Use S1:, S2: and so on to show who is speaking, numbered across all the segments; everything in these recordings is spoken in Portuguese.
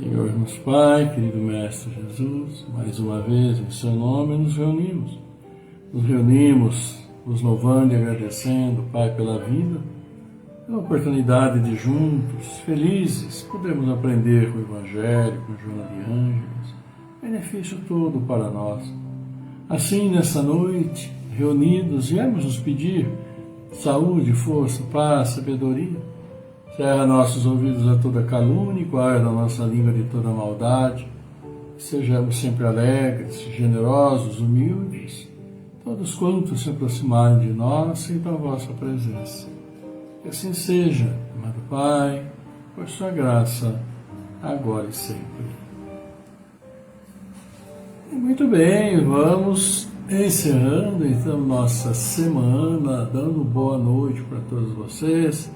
S1: Senhor nosso Pai, querido Mestre Jesus, mais uma vez em seu nome nos reunimos. Nos reunimos, nos louvando e agradecendo, Pai, pela vida, pela oportunidade de juntos, felizes, podermos aprender com o Evangelho, com Joana de Ângeles, benefício todo para nós. Assim, nessa noite, reunidos, viemos nos pedir saúde, força, paz, sabedoria. Cerra nossos ouvidos a toda calúnia e guarda a nossa língua de toda maldade. Sejamos sempre alegres, generosos, humildes, todos quantos se aproximarem de nós, sintam a vossa presença. Que assim seja, amado Pai, por sua graça, agora e sempre. E muito bem, vamos encerrando então nossa semana, dando boa noite para todos vocês.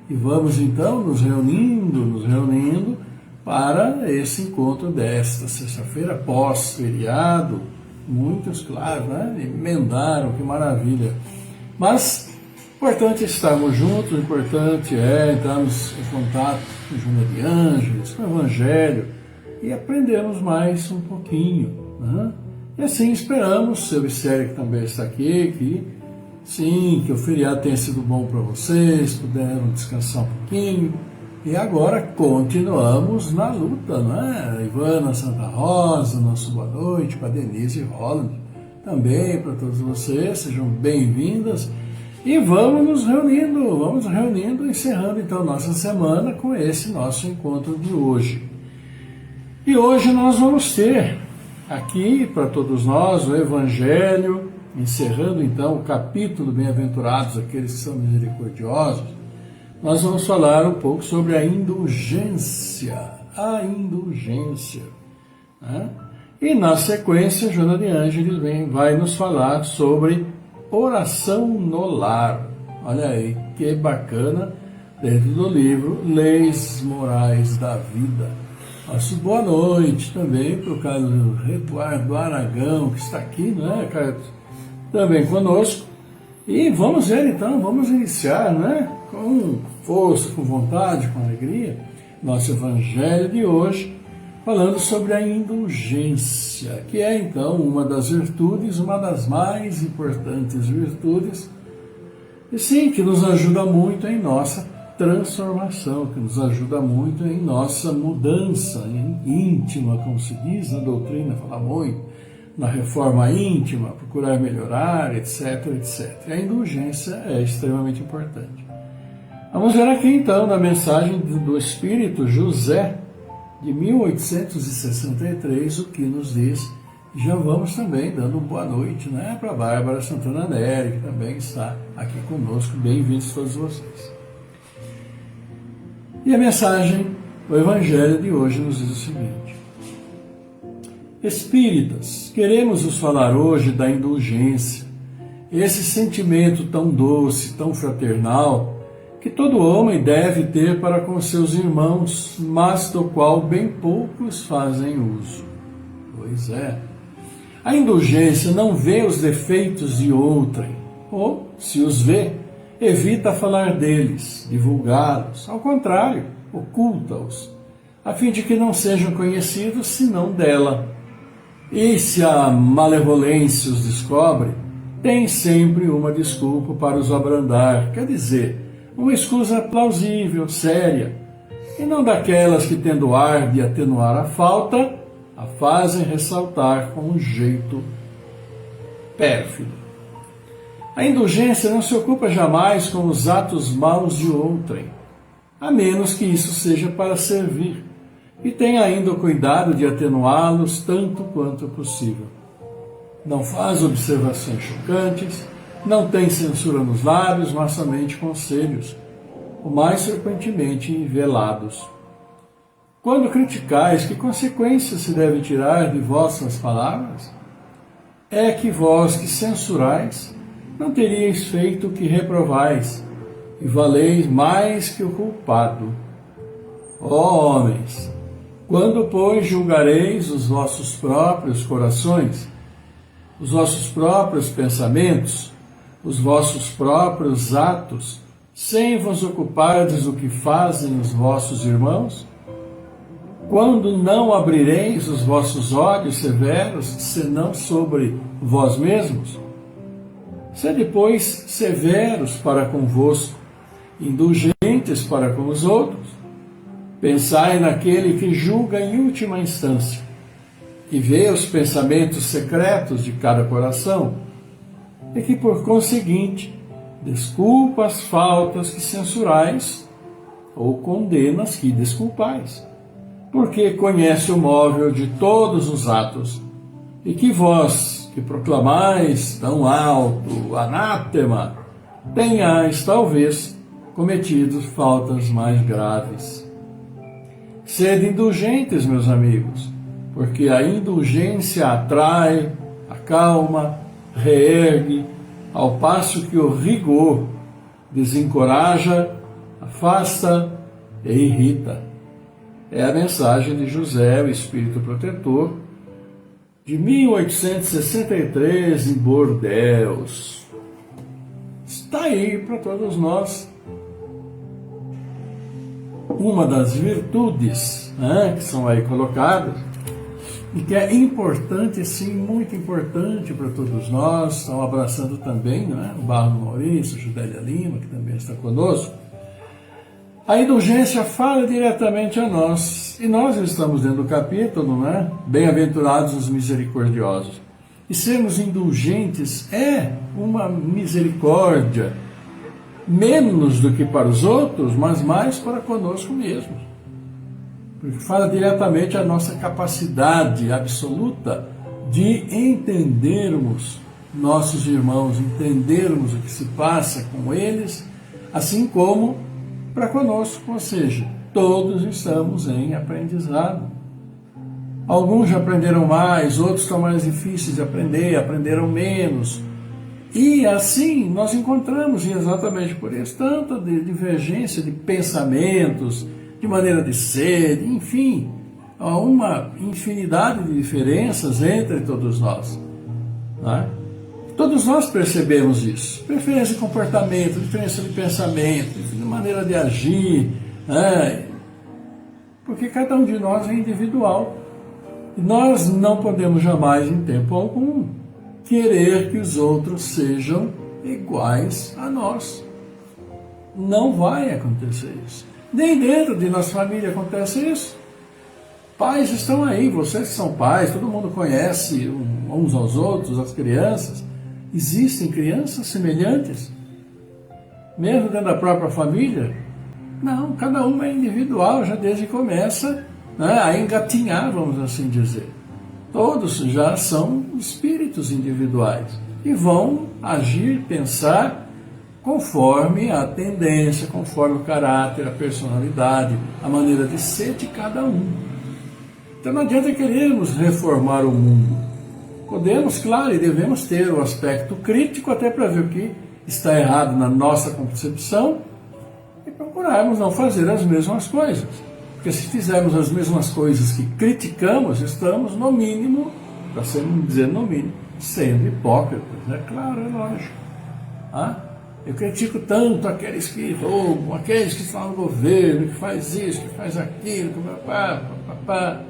S1: E vamos então nos reunindo para esse encontro desta sexta-feira, pós-feriado. Muitos, claro, né? Emendaram, que maravilha. Mas o importante é estarmos juntos, o importante é entrarmos em contato com Joana de Ângeles, com o Evangelho, e aprendermos mais um pouquinho. Né? E assim esperamos, seu Vicério que também está aqui, que o feriado tenha sido bom para vocês, puderam descansar um pouquinho. E agora continuamos na luta, né? Ivana Santa Rosa, nosso boa noite, para Denise Holland, também para todos vocês, sejam bem-vindas. E vamos nos reunindo, encerrando então nossa semana com esse nosso encontro de hoje. E hoje nós vamos ter aqui para todos nós o Evangelho, encerrando então o capítulo Bem-aventurados aqueles que são misericordiosos. Nós vamos falar um pouco sobre a indulgência. Né? E na sequência, Joana de Ângeles vai nos falar sobre oração no lar. Olha aí, que bacana, dentro do livro Leis Morais da Vida. Nosso boa noite também para o Carlos Eduardo Aragão, que está aqui, né, Carlos? Também conosco. E vamos ver então, vamos iniciar, né, com força, com vontade, com alegria, nosso Evangelho de hoje, falando sobre a indulgência, que é então uma das virtudes, uma das mais importantes virtudes, e sim, que nos ajuda muito em nossa transformação, que nos ajuda muito em nossa mudança íntima, como se diz na doutrina, fala muito, na reforma íntima, procurar melhorar, etc, etc. A indulgência é extremamente importante. Vamos ver aqui então na mensagem do Espírito José, de 1863, o que nos diz. Já vamos também dando boa noite, né, para a Bárbara Santana Nery, que também está aqui conosco. Bem-vindos todos vocês. E a mensagem, o Evangelho de hoje nos diz o seguinte: Espíritas, queremos vos falar hoje da indulgência, esse sentimento tão doce, tão fraternal, que todo homem deve ter para com seus irmãos, mas do qual bem poucos fazem uso. Pois é, a indulgência não vê os defeitos de outrem, ou, se os vê, evita falar deles, divulgá-los, ao contrário, oculta-os, a fim de que não sejam conhecidos senão dela. E se a malevolência os descobre, tem sempre uma desculpa para os abrandar, quer dizer, uma escusa plausível, séria, e não daquelas que, tendo ar de atenuar a falta, a fazem ressaltar com um jeito pérfido. A indulgência não se ocupa jamais com os atos maus de outrem, a menos que isso seja para servir, e tem ainda o cuidado de atenuá-los tanto quanto possível. Não faz observações chocantes, não tem censura nos lábios, mas somente conselhos, o mais frequentemente velados. Quando criticais, que consequências se deve tirar de vossas palavras? É que vós que censurais, não teríeis feito o que reprovais, e valeis mais que o culpado. Ó homens, quando, pois, julgareis os vossos próprios corações, os vossos próprios pensamentos, os vossos próprios atos, sem vos ocupardes do que fazem os vossos irmãos? Quando não abrireis os vossos olhos severos, senão sobre vós mesmos? Sede, pois, severos para convosco, indulgentes para com os outros. Pensai naquele que julga em última instância, que vê os pensamentos secretos de cada coração, e que, por conseguinte, desculpa as faltas que censurais, ou condena as que desculpais, porque conhece o móvel de todos os atos, e que vós, que proclamais tão alto anátema, tenhais, talvez, cometido faltas mais graves. Sede indulgentes, meus amigos, porque a indulgência atrai, acalma, reergue, ao passo que o rigor desencoraja, afasta e irrita. É a mensagem de José, o Espírito Protetor, de 1863, em Bordeaux. Está aí para todos nós uma das virtudes, que são aí colocadas, e que é importante, sim, muito importante para todos nós. Estão abraçando também, o Barro Maurício, Judélia Lima, que também está conosco. A indulgência fala diretamente a nós, e nós estamos dentro do capítulo, Bem-aventurados os misericordiosos. E sermos indulgentes é uma misericórdia, menos do que para os outros, mas mais para conosco mesmos. Porque fala diretamente a nossa capacidade absoluta de entendermos nossos irmãos, entendermos o que se passa com eles, assim como para conosco, ou seja, todos estamos em aprendizado. Alguns já aprenderam mais, outros estão mais difíceis de aprender, aprenderam menos. E assim nós encontramos, e exatamente por isso, tanta divergência de pensamentos, de maneira de ser, enfim, há uma infinidade de diferenças entre todos nós. Todos nós percebemos isso. Diferença de comportamento, diferença de pensamento, de maneira de agir, porque cada um de nós é individual. E nós não podemos jamais, em tempo algum, querer que os outros sejam iguais a nós. Não vai acontecer isso. Nem dentro de nossa família acontece isso. Pais estão aí, vocês que são pais, todo mundo conhece uns aos outros, as crianças. Existem crianças semelhantes? Mesmo dentro da própria família? Não, cada uma é individual, já desde que começa a engatinhar, vamos assim dizer. Todos já são espíritos individuais e vão agir, pensar conforme a tendência, conforme o caráter, a personalidade, a maneira de ser de cada um. Então não adianta querermos reformar o mundo. Podemos, claro, e devemos ter o aspecto crítico até para ver o que está errado na nossa concepção e procurarmos não fazer as mesmas coisas. Porque se fizermos as mesmas coisas que criticamos, estamos, no mínimo, para dizer no mínimo, sendo hipócritas. É claro, é lógico. Eu critico tanto aqueles que roubam, aqueles que estão no governo, que faz isso, que faz aquilo, que papapá.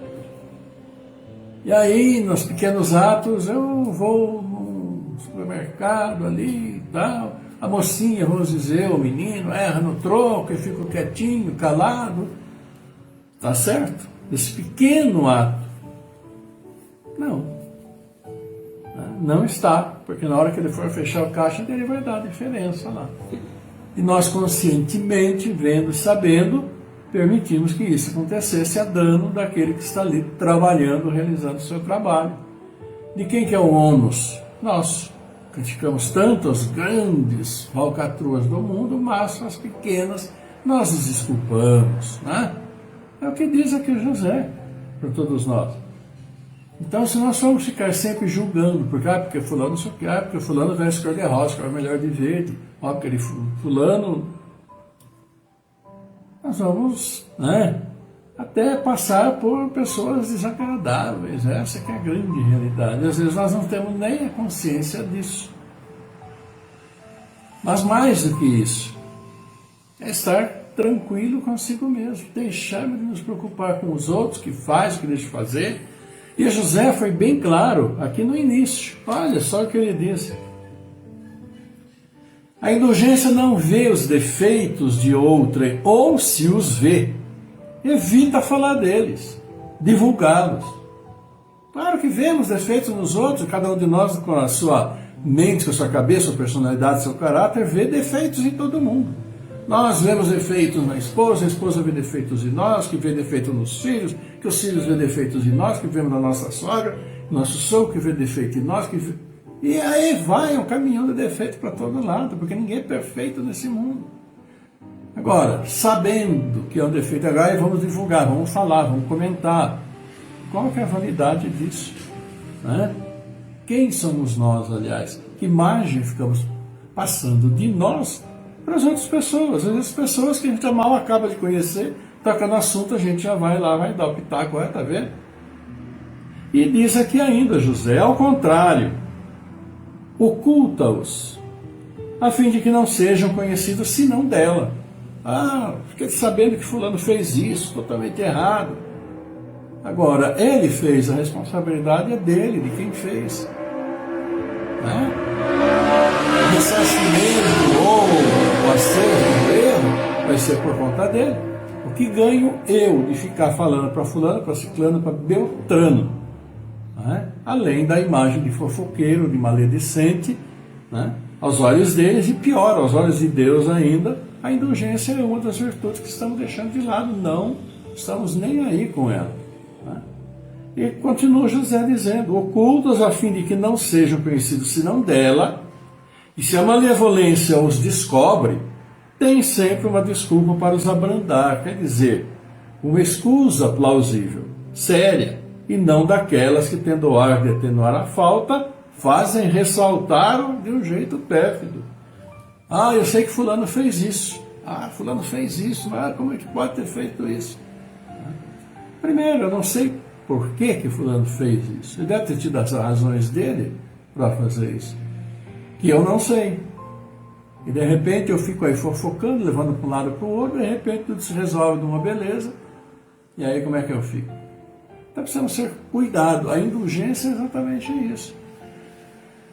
S1: E aí, nos pequenos atos, eu vou no supermercado ali e tal, a mocinha, vamos dizer, o menino, erra no troco, eu fico quietinho, calado. Tá certo? Esse pequeno ato. Não está, porque na hora que ele for fechar o caixa dele vai dar diferença lá. E nós conscientemente, vendo e sabendo, permitimos que isso acontecesse a dano daquele que está ali trabalhando, realizando o seu trabalho. De quem que é o ônus? Nós. Criticamos tanto as grandes falcatruas do mundo, mas as pequenas nós nos desculpamos, É o que diz aqui José para todos nós. Então, se nós formos ficar sempre julgando, porque fulano não sei o que, porque fulano veste cor de rosa, cor melhor de verde, porque fulano, nós vamos, até passar por pessoas desagradáveis. Essa que é a grande realidade. Às vezes nós não temos nem a consciência disso. Mas mais do que isso, é estar tranquilo consigo mesmo, deixarmos de nos preocupar com os outros, que faz, que deixa de fazer. E José foi bem claro aqui no início, olha só o que ele disse. A indulgência não vê os defeitos de outrem, ou se os vê, evita falar deles, divulgá-los. Claro que vemos defeitos nos outros, cada um de nós com a sua mente, com a sua cabeça, sua personalidade, seu caráter, vê defeitos em todo mundo. Nós vemos defeitos na esposa, a esposa vê defeitos em nós, que vê defeitos nos filhos, que os filhos vê defeitos em nós, que vemos na nossa sogra, nosso sogro que vê defeito em nós, e aí vai um caminhão de defeito para todo lado, porque ninguém é perfeito nesse mundo. Agora, sabendo que é um defeito, agora vamos divulgar, vamos falar, vamos comentar. Qual que é a validade disso? Né? Quem somos nós, aliás? Que margem ficamos passando de nós para as outras pessoas? Às vezes pessoas que a gente mal acaba de conhecer, toca no assunto, a gente já vai lá, vai dar o pitaco, tá vendo? E diz aqui ainda, José, ao contrário, oculta-os, a fim de que não sejam conhecidos senão dela. Ah, fiquei sabendo que fulano fez isso, totalmente errado. Agora, ele fez, a responsabilidade é dele, de quem fez. Né? O ressarcimento ou o acerto do erro vai ser por conta dele. O que ganho eu de ficar falando para fulano, para ciclano, para beltrano? Né? Além da imagem de fofoqueiro, de maledicente, né? Aos olhos deles, e pior, aos olhos de Deus ainda, a indulgência é uma das virtudes que estamos deixando de lado, não estamos nem aí com ela. E continua José dizendo, ocultas a fim de que não sejam conhecidos senão dela, e se a malevolência os descobre, tem sempre uma desculpa para os abrandar, quer dizer, uma escusa plausível, séria, e não daquelas que, tendo o ar de atenuar a falta, fazem ressaltar de um jeito pérfido. Ah, eu sei que fulano fez isso. Ah, fulano fez isso. Ah, como é que pode ter feito isso? Primeiro, eu não sei por que fulano fez isso. Ele deve ter tido as razões dele para fazer isso, que eu não sei. E de repente eu fico aí fofocando, levando para um lado para o outro, e de repente tudo se resolve de uma beleza, e aí como é que eu fico? Então precisamos ser cuidado. A indulgência é exatamente isso.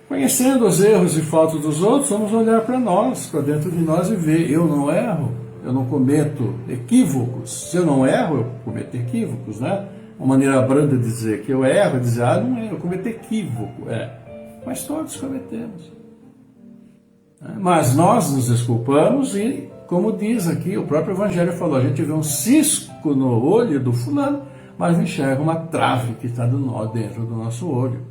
S1: Conhecendo os erros e faltas dos outros, vamos olhar para nós, para dentro de nós e ver, eu não erro, eu não cometo equívocos. Se eu não erro, eu cometo equívocos, né? Uma maneira branda de dizer que eu erro, é dizer, não é, eu cometo equívoco, Mas todos cometemos. Mas nós nos desculpamos e, como diz aqui, o próprio Evangelho falou, a gente vê um cisco no olho do fulano, mas enxerga uma trave que está dentro do nosso olho.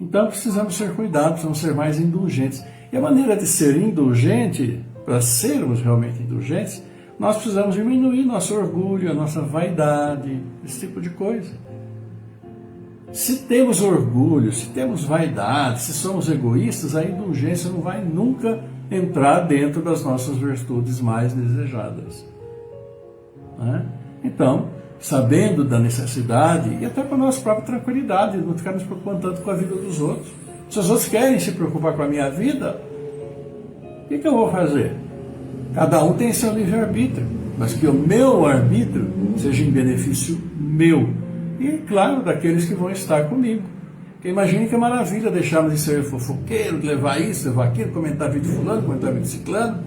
S1: Então precisamos ser cuidados, precisamos ser mais indulgentes. E a maneira de ser indulgente, para sermos realmente indulgentes, nós precisamos diminuir nosso orgulho, a nossa vaidade, esse tipo de coisa. Se temos orgulho, se temos vaidade, se somos egoístas, a indulgência não vai nunca entrar dentro das nossas virtudes mais desejadas. Então, sabendo da necessidade, e até para a nossa própria tranquilidade, não ficar nos preocupando tanto com a vida dos outros. Se os outros querem se preocupar com a minha vida, o que eu vou fazer? Cada um tem seu livre-arbítrio, mas que o meu arbítrio seja em benefício meu. E, claro, daqueles que vão estar comigo. Porque imagine que maravilha deixarmos de ser fofoqueiro, de levar isso, levar aquilo, comentar a vida de fulano, comentar a vida de ciclano.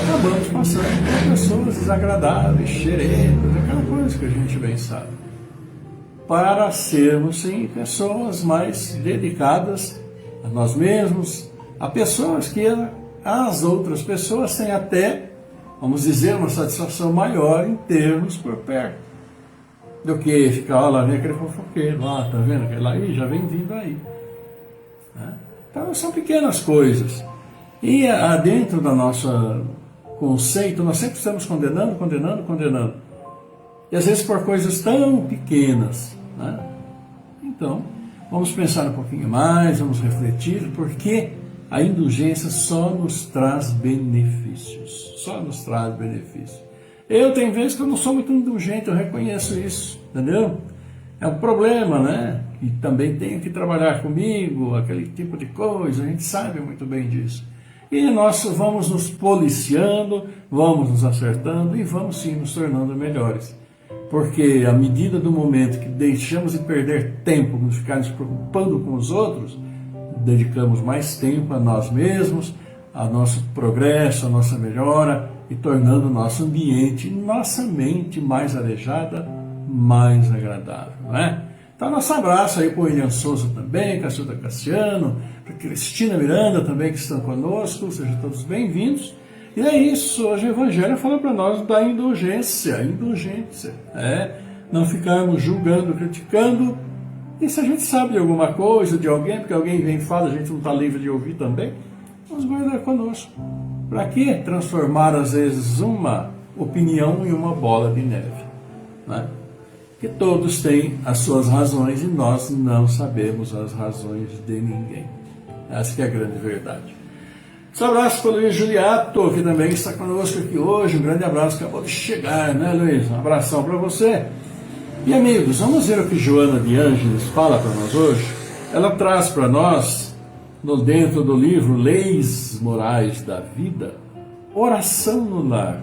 S1: Acabamos passando por pessoas desagradáveis, xeretas, aquela coisa que a gente bem sabe. Para sermos, sim, pessoas mais dedicadas a nós mesmos, a pessoas que as outras pessoas têm até, vamos dizer, uma satisfação maior em termos por perto, do que ficar, lá vem aquele fofoqueiro, lá, tá vendo aquele aí, já vem vindo aí. Então são pequenas coisas. E dentro do nosso conceito, nós sempre estamos condenando. E às vezes por coisas tão pequenas. Então, vamos pensar um pouquinho mais, vamos refletir, porque a indulgência só nos traz benefícios. Só nos traz benefícios. Eu tenho vezes que eu não sou muito indulgente, eu reconheço isso, entendeu? É um problema, né? E também tenho que trabalhar comigo, aquele tipo de coisa, a gente sabe muito bem disso. E nós vamos nos policiando, vamos nos acertando e vamos sim nos tornando melhores. Porque à medida do momento que deixamos de perder tempo de ficar nos preocupando com os outros, dedicamos mais tempo a nós mesmos, ao nosso progresso, à nossa melhora e tornando o nosso ambiente, nossa mente mais arejada, mais agradável, não é? Então, nosso abraço aí para o William Souza também, Cacilda Cassiano, para Cristina Miranda também que estão conosco, sejam todos bem-vindos. E é isso, hoje o Evangelho fala para nós da indulgência, não ficarmos julgando, criticando, e se a gente sabe de alguma coisa, de alguém, porque alguém vem e fala, a gente não está livre de ouvir também, vamos guardar conosco. Para que transformar, às vezes, uma opinião em uma bola de neve? Né? Que todos têm as suas razões e nós não sabemos as razões de ninguém. Essa que é a grande verdade. Um abraço para o Luiz Juliato, que também está conosco aqui hoje. Um grande abraço, acabou de chegar, né, Luiz? Um abração para você. E amigos, vamos ver o que Joana de Ângeles fala para nós hoje. Ela traz para nós, dentro do livro Leis Morais da Vida, oração no lar.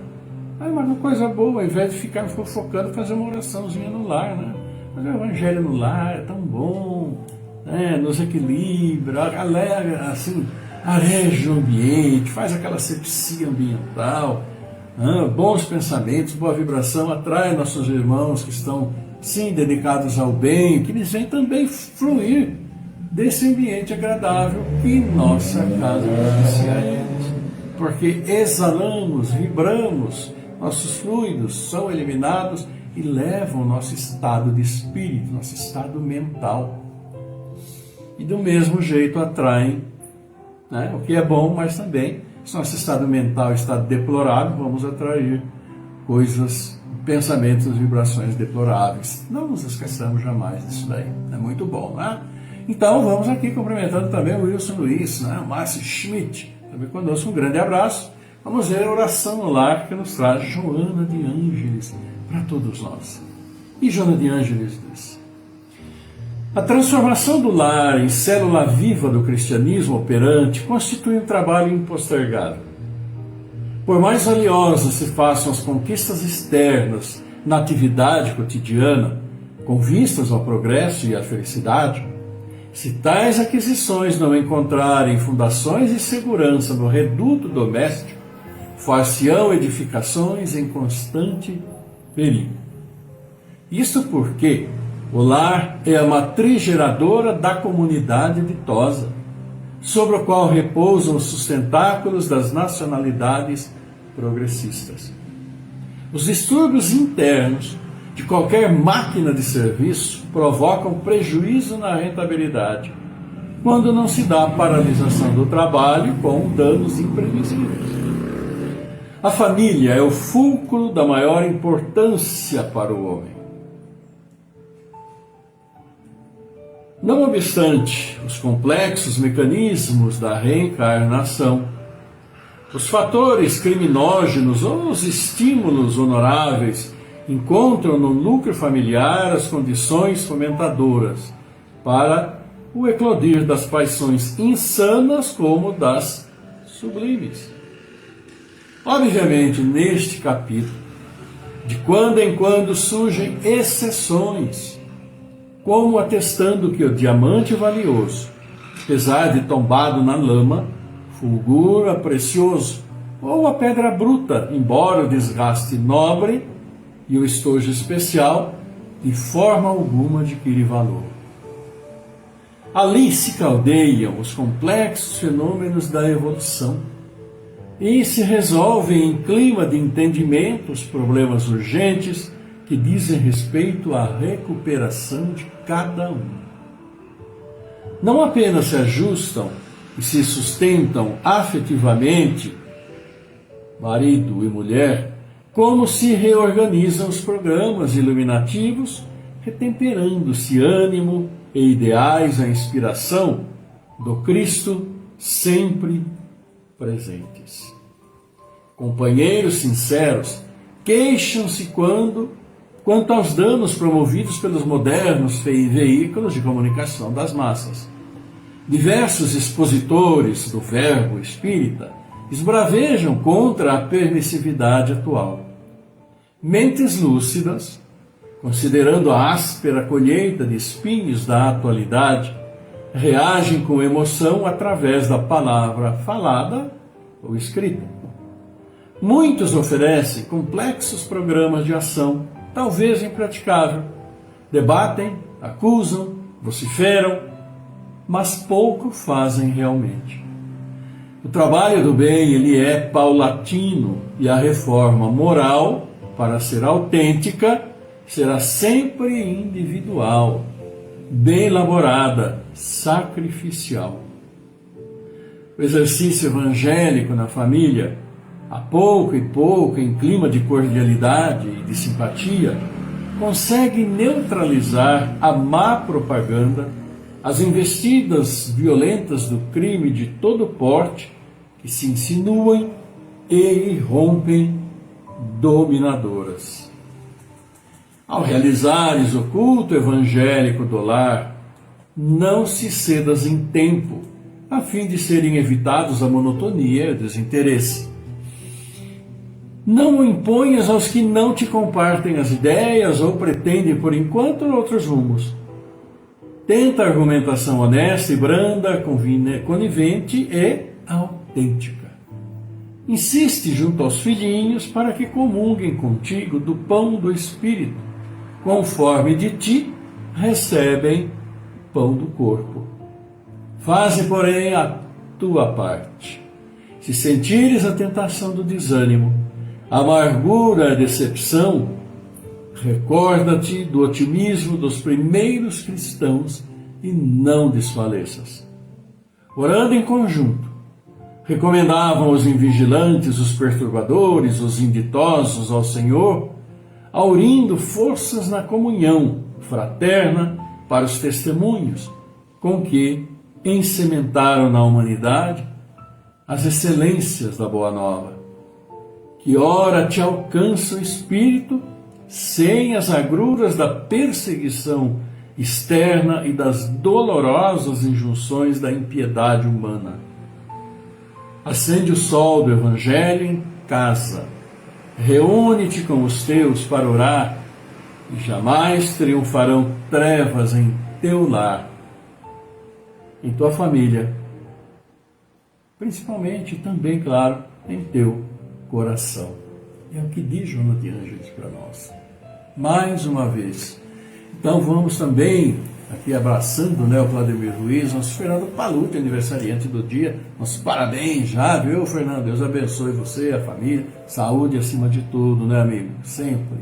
S1: Mas uma coisa boa, ao invés de ficar focando, fazer uma oraçãozinha no lar, né? Fazer o Evangelho no lar é tão bom, né? Nos equilibra, alegra, assim, areja o ambiente, faz aquela asepsia ambiental, né? Bons pensamentos, boa vibração, atrai nossos irmãos que estão, sim, dedicados ao bem, que eles vêm também fluir desse ambiente agradável que nossa casa propicia a eles. Porque exalamos, vibramos, nossos fluidos são eliminados e levam o nosso estado de espírito, nosso estado mental. E do mesmo jeito atraem, né, o que é bom, mas também, se nosso estado mental está deplorável, vamos atrair coisas, pensamentos, vibrações deploráveis. Não nos esqueçamos jamais disso daí. É muito bom, né? Então vamos aqui cumprimentando também o Wilson Luiz, né, o Márcio Schmidt, também conosco, um grande abraço. Vamos ver a oração no lar que nos traz Joana de Ângeles para todos nós. E Joana de Ângeles diz: a transformação do lar em célula viva do cristianismo operante constitui um trabalho impostergável. Por mais valiosas se façam as conquistas externas na atividade cotidiana, com vistas ao progresso e à felicidade, se tais aquisições não encontrarem fundações de segurança no reduto doméstico, far-se-ão edificações em constante perigo. Isto porque o lar é a matriz geradora da comunidade ditosa, sobre o qual repousam os sustentáculos das nacionalidades progressistas. Os distúrbios internos de qualquer máquina de serviço provocam prejuízo na rentabilidade, quando não se dá a paralisação do trabalho com danos imprevisíveis. A família é o fulcro da maior importância para o homem. Não obstante os complexos mecanismos da reencarnação, os fatores criminógenos ou os estímulos honoráveis encontram no núcleo familiar as condições fomentadoras para o eclodir das paixões insanas como das sublimes. Obviamente, neste capítulo, de quando em quando surgem exceções, como atestando que o diamante valioso, apesar de tombado na lama, fulgura precioso, ou a pedra bruta, embora o desgaste nobre e o estojo especial, de forma alguma adquire valor. Ali se caldeiam os complexos fenômenos da evolução e se resolvem em clima de entendimento os problemas urgentes que dizem respeito à recuperação de cada um. Não apenas se ajustam e se sustentam afetivamente, marido e mulher, como se reorganizam os programas iluminativos, retemperando-se ânimo e ideais à inspiração do Cristo sempre presentes. Companheiros sinceros queixam-se quanto aos danos promovidos pelos modernos veículos de comunicação das massas. Diversos expositores do verbo espírita esbravejam contra a permissividade atual. Mentes lúcidas, considerando a áspera colheita de espinhos da atualidade, reagem com emoção através da palavra falada ou escrita. Muitos oferecem complexos programas de ação, talvez impraticável. Debatem, acusam, vociferam, mas pouco fazem realmente. O trabalho do bem, ele é paulatino, e a reforma moral, para ser autêntica, será sempre individual, bem elaborada, sacrificial. O exercício evangélico na família, a pouco e pouco, em clima de cordialidade e de simpatia, consegue neutralizar a má propaganda, as investidas violentas do crime de todo porte que se insinuam e irrompem dominadoras. Ao realizares o culto evangélico do lar, não se cedas em tempo, a fim de serem evitados a monotonia e o desinteresse. Não o imponhas aos que não te compartem as ideias ou pretendem, por enquanto, outros rumos. Tenta a argumentação honesta e branda, conivente e autêntica. Insiste junto aos filhinhos para que comunguem contigo do pão do Espírito, conforme de ti recebem pão do corpo. Faze, porém, a tua parte. Se sentires a tentação do desânimo, a amargura, a decepção, recorda-te do otimismo dos primeiros cristãos e não desfaleças. Orando em conjunto, recomendavam os invigilantes, os perturbadores, os inditosos ao Senhor, aurindo forças na comunhão fraterna para os testemunhos com que ensementaram na humanidade as excelências da Boa Nova. Que ora te alcança o Espírito sem as agruras da perseguição externa e das dolorosas injunções da impiedade humana. Acende o sol do Evangelho em casa, reúne-te com os teus para orar, e jamais triunfarão trevas em teu lar, em tua família, principalmente também, claro, em teu coração. É o que diz Joana de Ângeles para nós. Mais uma vez. Então vamos também, aqui abraçando, o Vladimir Luiz, nosso Fernando Paluti, aniversariante do dia. Nossos parabéns já, viu, Fernando? Deus abençoe você, a família. Saúde acima de tudo, né, amigo? Sempre.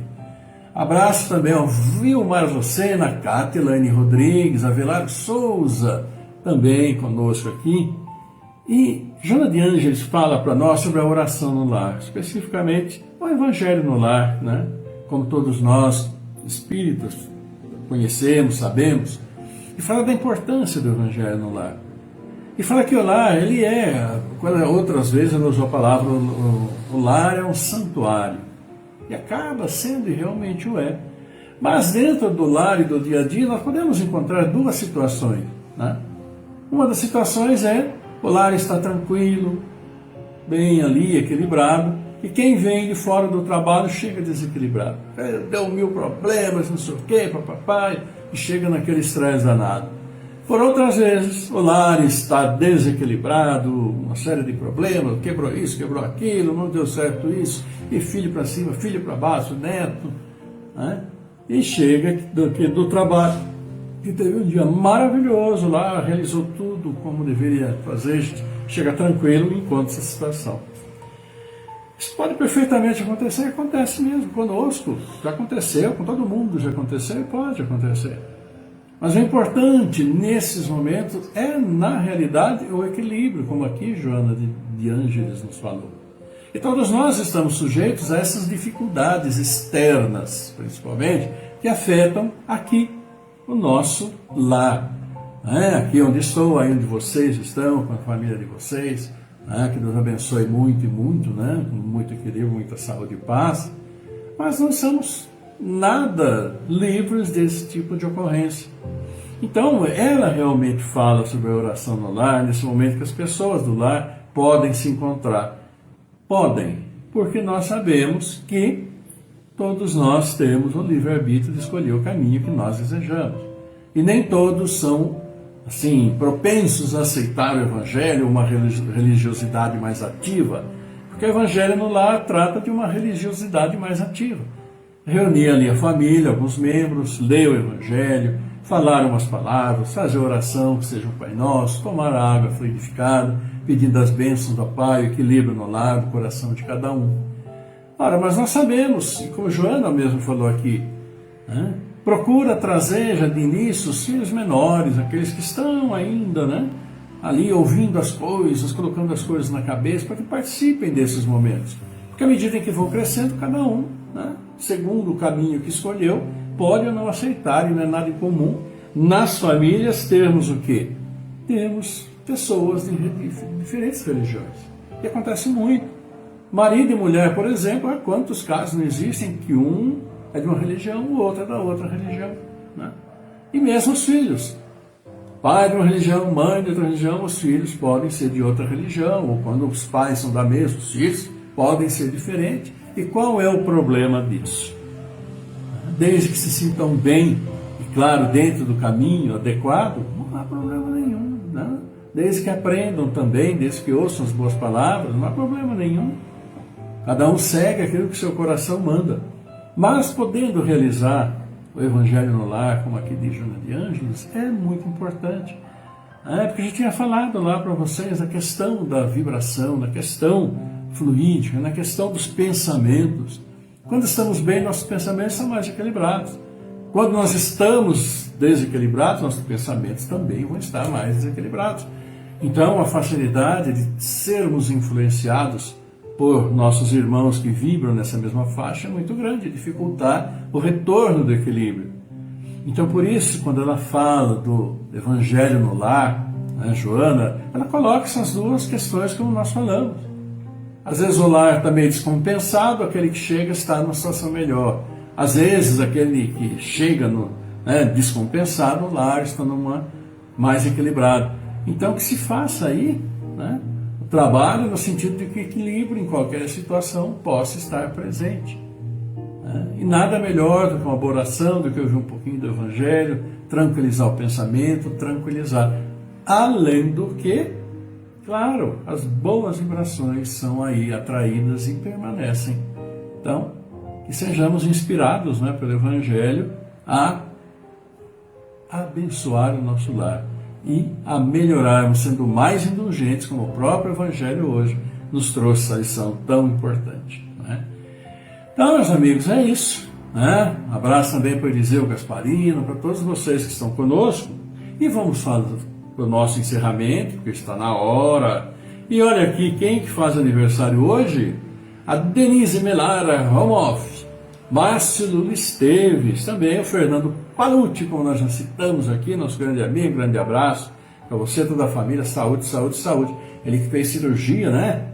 S1: Abraço também ao Vilmar Lucena, Catilane Rodrigues, Avelar Souza, também conosco aqui. E Joana de Ângeles fala para nós sobre a oração no lar, especificamente o Evangelho no lar, né? Como todos nós, espíritas, conhecemos, sabemos, e fala da importância do Evangelho no lar. E fala que o lar, ele outras vezes ela usou a palavra, o lar é um santuário, e acaba sendo, e realmente o é. Mas dentro do lar e do dia a dia, nós podemos encontrar duas situações, né? Uma das situações é o lar está tranquilo, bem ali, equilibrado, e quem vem de fora do trabalho chega desequilibrado. Deu 1000 problemas, não sei o quê, papai, e chega naquele estresse danado. Por outras vezes, o lar está desequilibrado, uma série de problemas, quebrou isso, quebrou aquilo, não deu certo isso, e filho para cima, filho para baixo, neto, né? E chega do trabalho, que teve um dia maravilhoso lá, realizou tudo como deveria fazer, chega tranquilo e encontra essa situação. Isso pode perfeitamente acontecer, acontece mesmo conosco, já aconteceu, com todo mundo já aconteceu e pode acontecer. Mas o importante nesses momentos é, na realidade, o equilíbrio, como aqui Joana de Ângeles nos falou. E todos nós estamos sujeitos a essas dificuldades externas, principalmente, que afetam aqui o nosso lar, né? Aqui onde estou, aí onde vocês estão, com a família de vocês, né? Que Deus abençoe muito e muito, né? Com muito equilíbrio, muita saúde e paz, mas não somos nada livres desse tipo de ocorrência. Então, ela realmente fala sobre a oração no lar, nesse momento que as pessoas do lar podem se encontrar. Podem, porque nós sabemos que todos nós temos o livre-arbítrio de escolher o caminho que nós desejamos. E nem todos são, assim, propensos a aceitar o Evangelho, uma religiosidade mais ativa, porque o Evangelho no lar trata de uma religiosidade mais ativa. Reunir ali a família, alguns membros, ler o Evangelho, falar umas palavras, fazer oração, que seja o Pai Nosso, tomar a água fluidificada, pedindo as bênçãos do Pai, o equilíbrio no lar, do coração de cada um. Ora, mas nós sabemos, e como Joana mesmo falou aqui, né, procura trazer já de início os filhos menores, aqueles que estão ainda, né, ali ouvindo as coisas, colocando as coisas na cabeça, para que participem desses momentos. Porque à medida em que vão crescendo, cada um, né, segundo o caminho que escolheu, pode ou não aceitar, e não é nada incomum, nas famílias termos o quê? Temos pessoas de diferentes religiões. E acontece muito. Marido e mulher, por exemplo, há quantos casos não existem que um é de uma religião, o outro é da outra religião. Né? E mesmo os filhos. Pai de uma religião, mãe de outra religião, os filhos podem ser de outra religião, ou quando os pais são da mesma, os filhos podem ser diferentes. E qual é o problema disso? Desde que se sintam bem, e claro, dentro do caminho adequado, não há problema nenhum. Né? Desde que aprendam também, desde que ouçam as boas palavras, não há problema nenhum. Cada um segue aquilo que seu coração manda. Mas podendo realizar o Evangelho no lar, como aqui diz Joana de Ângeles, é muito importante. Porque a gente tinha falado lá para vocês a questão da vibração, da questão fluídica, na questão dos pensamentos. Quando estamos bem, nossos pensamentos são mais equilibrados. Quando nós estamos desequilibrados, nossos pensamentos também vão estar mais desequilibrados. Então, a facilidade de sermos influenciados por nossos irmãos que vibram nessa mesma faixa é muito grande, dificultar o retorno do equilíbrio. Então, por isso, quando ela fala do Evangelho no lar, né, Joana, ela coloca essas duas questões como nós falamos. Às vezes o lar está meio descompensado, aquele que chega está numa situação melhor. Às vezes aquele que chega descompensado, o lar está numa mais equilibrado. Então que se faça aí, né, o trabalho no sentido de que o equilíbrio em qualquer situação possa estar presente. Né? E nada melhor do que uma boa oração, do que ouvir um pouquinho do Evangelho, tranquilizar o pensamento, tranquilizar. Além do que, claro, as boas vibrações são aí atraídas e permanecem. Então, que sejamos inspirados, né, pelo Evangelho a abençoar o nosso lar e a melhorarmos, sendo mais indulgentes, como o próprio Evangelho hoje nos trouxe essa lição tão importante. Né? Então, meus amigos, é isso. Né? Um abraço também para o Eliseu Gasparino, para todos vocês que estão conosco. E vamos falar do nosso encerramento, porque está na hora. E olha aqui, quem que faz aniversário hoje? A Denise Melara Romoff, Márcio Lula Esteves, também o Fernando Palucci, como nós já citamos aqui, nosso grande amigo, grande abraço para você, toda a família, saúde, saúde, saúde. Ele que fez cirurgia, né?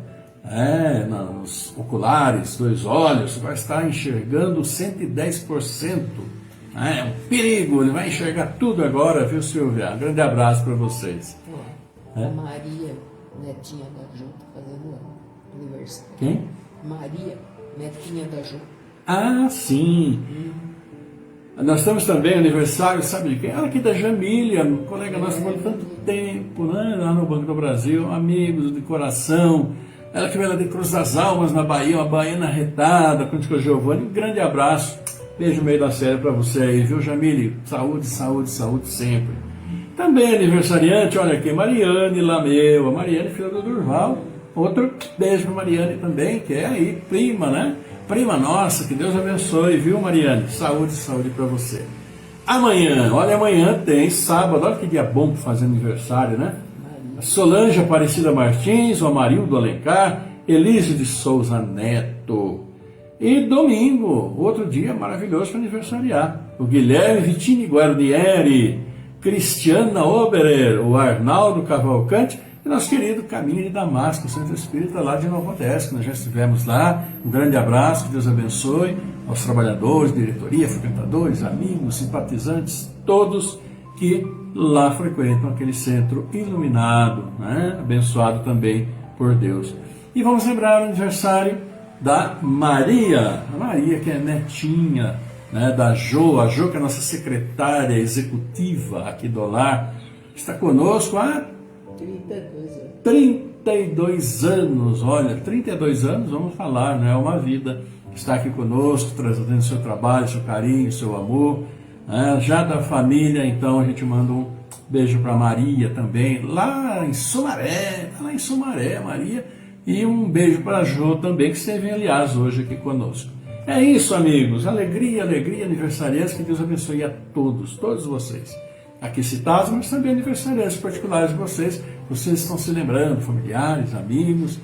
S1: Nos oculares, 2 olhos, vai estar enxergando 110%. É um perigo, ele vai enxergar tudo agora, viu, Silvia? Um grande abraço para vocês.
S2: A Maria, netinha da Ju, fazendo aniversário.
S1: Quem?
S2: Maria, netinha da Ju.
S1: Ah, sim. Nós estamos também aniversário, sabe de quem? Ela aqui da Jamília, colega nossa por tanto tempo, né? Lá no Banco do Brasil, amigos de coração. Ela que veio lá de Cruz das Almas, na Bahia, uma baiana retada, com o Giovanni. Um grande abraço. Beijo meio da série para você aí, viu, Jamile? Saúde, saúde, saúde sempre. Também aniversariante, olha aqui, Mariane Lameu, a Mariane, filha do Durval. Outro beijo para Mariane também, que é aí, prima, né? Prima nossa, que Deus abençoe, viu, Mariane? Saúde, saúde para você. Amanhã, olha, amanhã tem sábado, olha que dia bom para fazer aniversário, né? Solange Aparecida Martins, o Amarildo Alencar, Elise de Souza Neto. E domingo, outro dia maravilhoso para aniversariar. O Guilherme Vitini Guarnieri, Cristiana Oberer, o Arnaldo Cavalcante e nosso querido Caminho de Damasco, Centro Espírita lá de Nova Odessa, que nós já estivemos lá. Um grande abraço, que Deus abençoe aos trabalhadores, diretoria, frequentadores, amigos, simpatizantes, todos que lá frequentam aquele centro iluminado, né? Abençoado também por Deus. E vamos lembrar o aniversário da Maria, a Maria que é netinha, né, da Jo, a Jo que é a nossa secretária executiva aqui do lar, está conosco há 32 anos, olha, 32 anos, vamos falar, não é uma vida, está aqui conosco, trazendo seu trabalho, seu carinho, seu amor, né? Já da família, então a gente manda um beijo para Maria também, lá em Sumaré, Maria, e um beijo para a Jo também, que esteve, aliás, hoje aqui conosco. É isso, amigos, alegria, aniversariantes, que Deus abençoe a todos vocês. Aqui citados, mas também aniversariantes particulares de vocês estão se lembrando, familiares, amigos.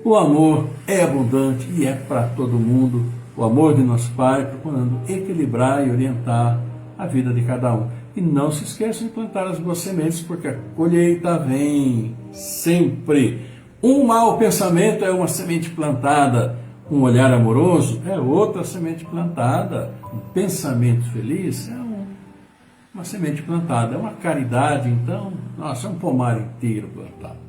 S1: O amor é abundante e é para todo mundo. O amor de nosso Pai, procurando equilibrar e orientar a vida de cada um. E não se esqueçam de plantar as boas sementes, porque a colheita vem sempre. Um mau pensamento é uma semente plantada, um olhar amoroso é outra semente plantada, um pensamento feliz é uma semente plantada, é uma caridade, então, nossa, é um pomar inteiro plantado.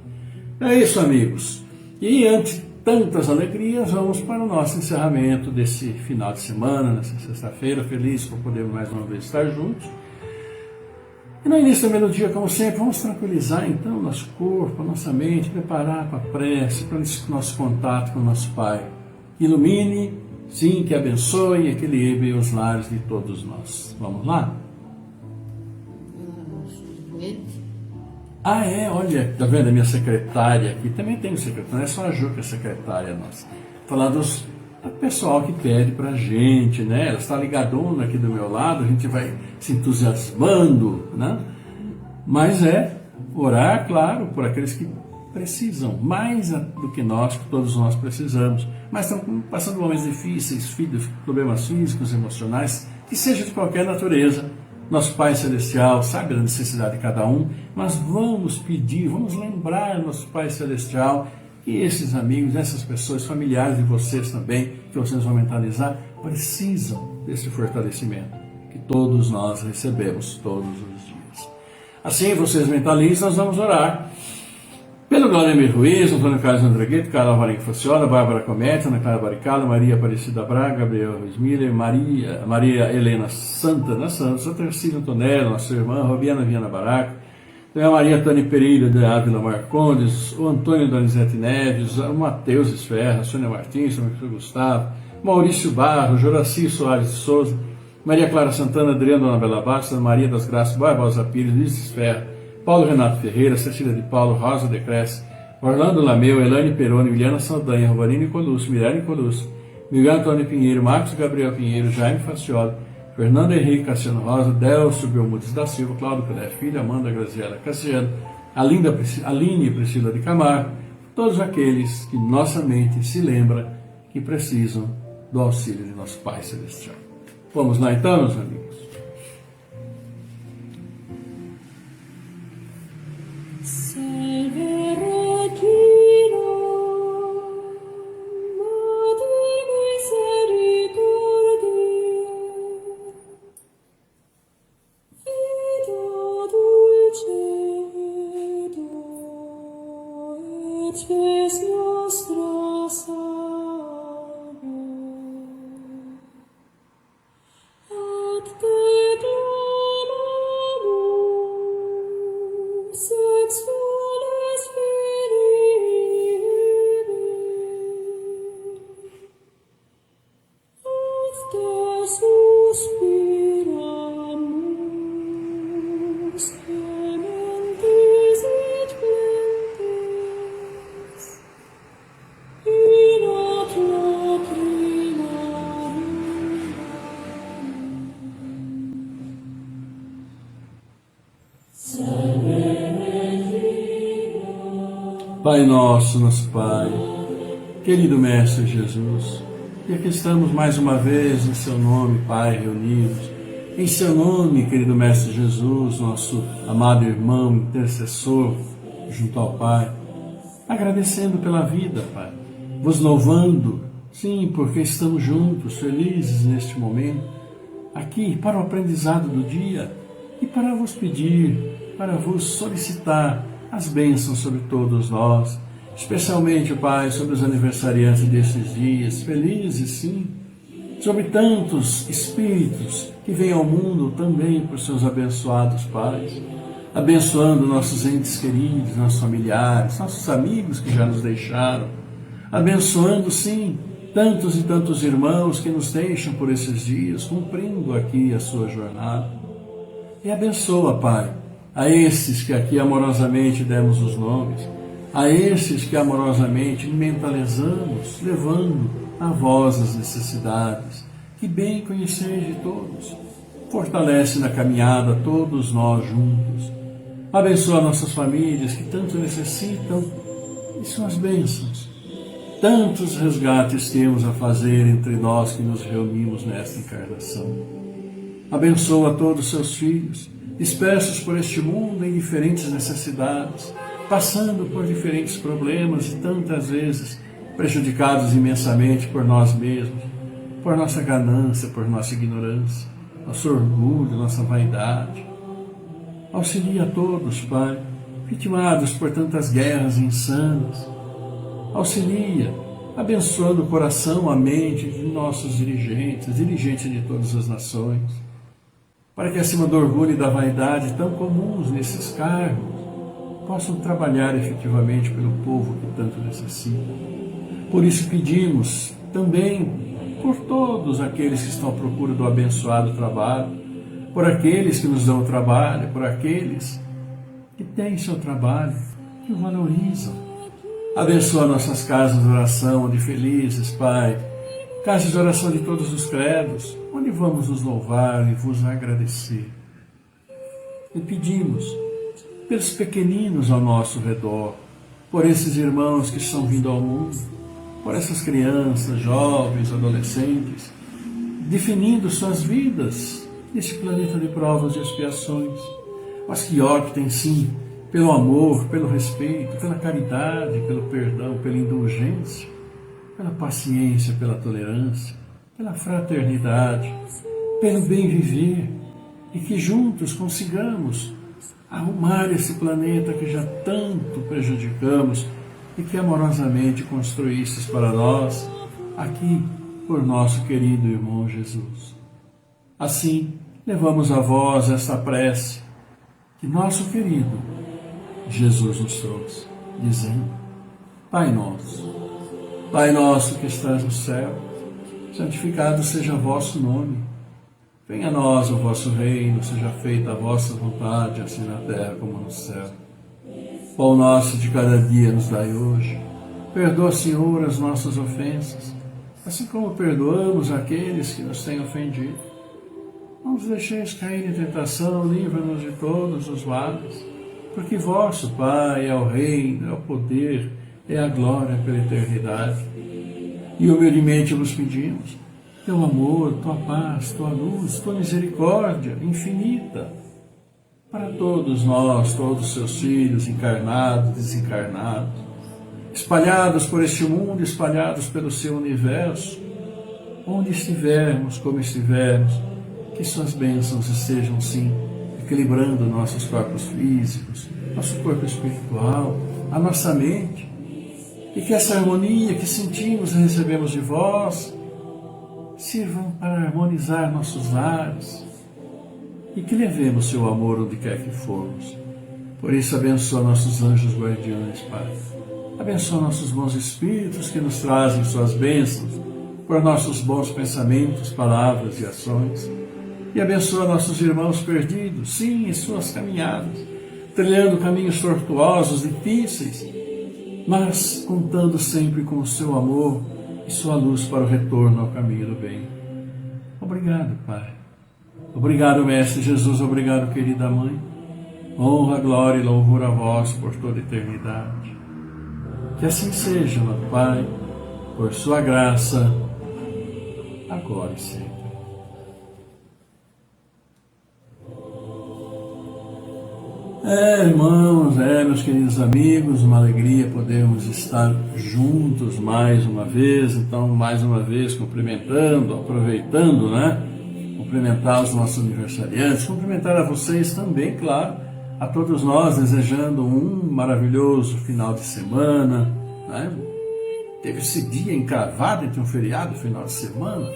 S1: É isso, amigos. E ante tantas alegrias, vamos para o nosso encerramento desse final de semana, nessa sexta-feira, feliz por podermos mais uma vez estar juntos. E no início da melodia, como sempre, vamos tranquilizar então o nosso corpo, a nossa mente, preparar para a prece, para esse nosso contato com o nosso Pai. Ilumine, sim, que abençoe e equilibre os lares de todos nós. Vamos lá? Ah, é, olha, tá vendo a minha secretária aqui? Também tem um secretário, não é só a Ju que é secretária nossa. Falar do pessoal que pede pra gente, né? Ela está ligadona aqui do meu lado, a gente vai se entusiasmando, né? Mas é orar, claro, por aqueles que precisam, mais do que nós, que todos nós precisamos. Mas estão passando momentos difíceis, filhos, problemas físicos, emocionais, que seja de qualquer natureza. Nosso Pai Celestial sabe da necessidade de cada um, mas vamos pedir, vamos lembrar nosso Pai Celestial e esses amigos, essas pessoas, familiares de vocês também, que vocês vão mentalizar, precisam desse fortalecimento que todos nós recebemos todos os dias. Assim, vocês mentalizam, nós vamos orar. Pelo Glória Ruiz, Antônio Carlos Andregueto, Carla Alvarenga Faciola, Bárbara Comete, Ana Clara Baricala, Maria Aparecida Braga, Gabriel Ruiz Miller, Maria Helena Santana Santos, Santa Tercília Antonella, nossa irmã, Robiana Viana Baraca, a Maria Tânia Pereira de Ávila Marcondes, o Antônio Donizete Neves, o Matheus Esferra, a Sônia Martins, o Gustavo, Maurício Barro, Joraci Soares de Souza, Maria Clara Santana, Adriano Anabela Bastos, Maria das Graças Barbosa Pires, Luiz Esferra, Paulo Renato Ferreira, Cecília de Paulo, Rosa de Cresce, Orlando Lameu, Elane Peroni, Miliana Saldanha, Rovarino Colucci, Mirelle Colucci, Miguel Antônio Pinheiro, Marcos Gabriel Pinheiro, Jaime Faciola, Fernando Henrique Cassiano Rosa, Delcio Belmudes da Silva, Cláudio Pelé Filho, Amanda Graziela Cassiano, Aline Priscila de Camargo, todos aqueles que nossa mente se lembra que precisam do auxílio de nosso Pai Celestial. Vamos lá então, meus amigos. Pai nosso Pai, querido Mestre Jesus, e aqui estamos mais uma vez em Seu nome, Pai, reunidos. Em Seu nome, querido Mestre Jesus, nosso amado irmão, intercessor, junto ao Pai, agradecendo pela vida, Pai, vos louvando, sim, porque estamos juntos, felizes neste momento, aqui para o aprendizado do dia, e para vos pedir, para vos solicitar as bênçãos sobre todos nós, especialmente, Pai, sobre os aniversariantes desses dias, felizes sim, sobre tantos espíritos que vêm ao mundo também por seus abençoados pais, abençoando nossos entes queridos, nossos familiares, nossos amigos que já nos deixaram, abençoando sim tantos e tantos irmãos que nos deixam por esses dias, cumprindo aqui a sua jornada. E abençoa, Pai, a esses que aqui amorosamente demos os nomes, a esses que amorosamente mentalizamos, levando a vós as necessidades, que bem conheceis de todos. Fortalece na caminhada todos nós juntos. Abençoa nossas famílias que tanto necessitam de suas bênçãos. Tantos resgates temos a fazer entre nós que nos reunimos nesta encarnação. Abençoa todos os seus filhos, dispersos por este mundo em diferentes necessidades, passando por diferentes problemas e tantas vezes prejudicados imensamente por nós mesmos, por nossa ganância, por nossa ignorância, nosso orgulho, nossa vaidade. Auxilia a todos, Pai, vitimados por tantas guerras insanas. Auxilia, abençoando o coração, a mente de nossos dirigentes de todas as nações, para que acima do orgulho e da vaidade tão comuns nesses cargos, possam trabalhar efetivamente pelo povo que tanto necessita. Por isso pedimos também por todos aqueles que estão à procura do abençoado trabalho, por aqueles que nos dão o trabalho, por aqueles que têm seu trabalho, que o valorizam. Abençoa nossas casas de oração, onde felizes, Pai, casas de oração de todos os credos, onde vamos nos louvar e vos agradecer. E pedimos pelos pequeninos ao nosso redor, por esses irmãos que estão vindo ao mundo, por essas crianças, jovens, adolescentes, definindo suas vidas nesse planeta de provas e expiações, mas que optem sim pelo amor, pelo respeito, pela caridade, pelo perdão, pela indulgência, pela paciência, pela tolerância, pela fraternidade, pelo bem viver, e que juntos consigamos arrumar esse planeta que já tanto prejudicamos e que amorosamente construístes para nós, aqui por nosso querido irmão Jesus. Assim, levamos a vós esta prece que nosso querido Jesus nos trouxe, dizendo: Pai nosso que estás no céu, santificado seja o vosso nome. Venha a nós o vosso reino, seja feita a vossa vontade, assim na terra como no céu. Pão nosso de cada dia nos dai hoje. Perdoa, Senhor, as nossas ofensas, assim como perdoamos aqueles que nos têm ofendido. Não nos deixeis cair em tentação, livra-nos de todos os males, porque vosso, Pai, é o reino, é o poder, é a glória pela eternidade. E humildemente vos pedimos teu amor, tua paz, tua luz, tua misericórdia infinita para todos nós, todos os seus filhos, encarnados, desencarnados, espalhados por este mundo, espalhados pelo seu universo, onde estivermos, como estivermos, que suas bênçãos estejam sim equilibrando nossos corpos físicos, nosso corpo espiritual, a nossa mente, e que essa harmonia que sentimos e recebemos de vós sirvam para harmonizar nossos lares e que levemos seu amor onde quer que formos. Por isso, abençoa nossos anjos guardiões, Pai. Abençoa nossos bons espíritos que nos trazem suas bênçãos por nossos bons pensamentos, palavras e ações. E abençoa nossos irmãos perdidos, sim, em suas caminhadas, trilhando caminhos tortuosos, difíceis, mas contando sempre com o seu amor e sua luz para o retorno ao caminho do bem. Obrigado, Pai. Obrigado, Mestre Jesus. Obrigado, querida Mãe. Honra, glória e louvor a vós por toda a eternidade. Que assim seja, meu Pai, por sua graça, agora e sempre. Irmãos, meus queridos amigos, uma alegria podermos estar juntos mais uma vez. Então, mais uma vez, cumprimentando, aproveitando, o cumprimentar os nossos aniversariantes, cumprimentar a vocês também, claro, a todos nós, desejando um maravilhoso final de semana, né? Teve esse dia encravado entre um feriado e um final de semana,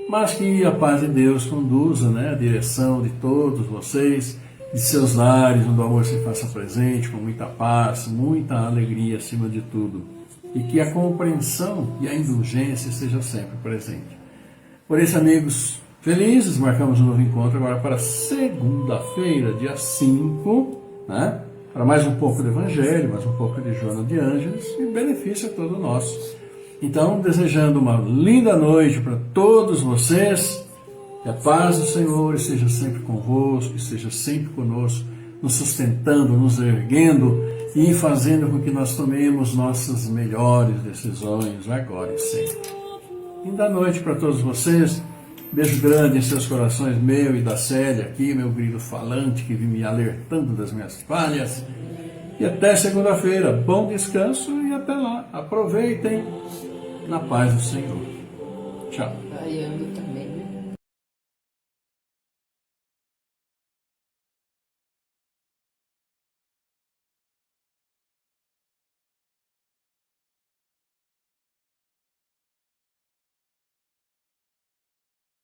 S1: mas que a paz de Deus conduza, né, a direção de todos vocês, de seus lares, onde o amor se faça presente, com muita paz, muita alegria acima de tudo, e que a compreensão e a indulgência esteja sempre presente. Por isso, amigos, felizes, marcamos um novo encontro agora para segunda-feira, dia 5, né? Para mais um pouco do Evangelho, mais um pouco de Joana de Ângeles, e benefício é todo nosso. Então, desejando uma linda noite para todos vocês, que a paz do Senhor esteja sempre convosco, esteja sempre conosco, nos sustentando, nos erguendo e fazendo com que nós tomemos nossas melhores decisões agora e sempre. Linda noite para todos vocês. Beijo grande em seus corações, meu e da Célia aqui, meu grilo falante que vem me alertando das minhas falhas. E até segunda-feira. Bom descanso e até lá. Aproveitem na paz do Senhor. Tchau.
S2: Vaiando também.